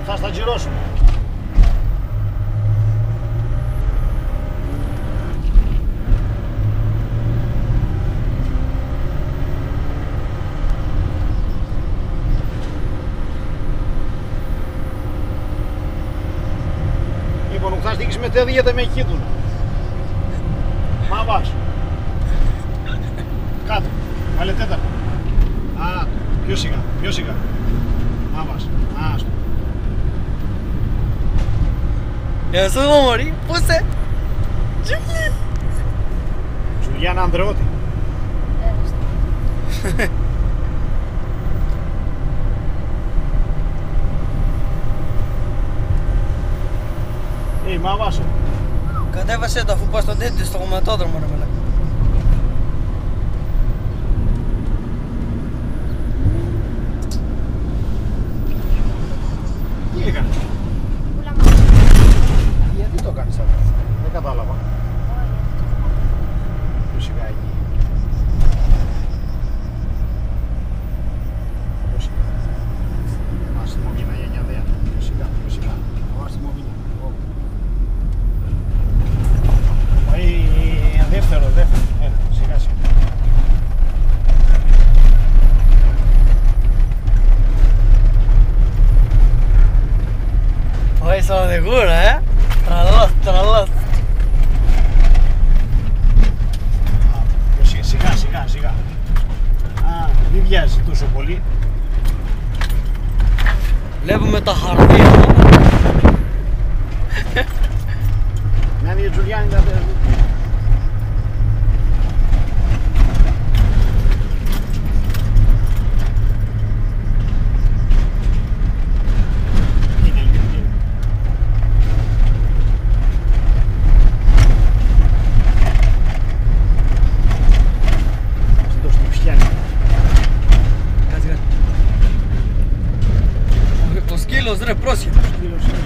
θα στα γυρώσουμε. Λοιπόν, θα στήξεις με τέδι γιατί με χείτουν. Μα βάζω. Κάτω. Βάλε τέταρτο. Α, πιο σιγά, πιο σιγά. Μα βάζω. Άστο. Γεια σου μωρί, πού είσαι? Τζουλιάνα Ανδρεώτη. Μα βάζω. Κατέβασε το αφού πας στον τέτοιο στο κομματόδρομο ρε μαλάκα. Τι έκανες? Γιατί το κάνεις αυτό? Δεν κατάλαβα. Πιο σιγά εκεί. Πιο σιγά. Μάσιμο βήμα για νιαδέα. Πιο σιγά, πιο σιγά. Μάσιμο βήμα. Δεύτερο. Έλα, σιγά σιγά. Όχι σαν οδηγούρα, τραλός. Σιγά. Α, μην βιάζει τόσο πολύ. Βλέπουμε τα χαρτιά. Να είναι η Τζουλιάνη να παίζει. Ο σκύλος ρε πρόσχε. Ο σκύλος είναι.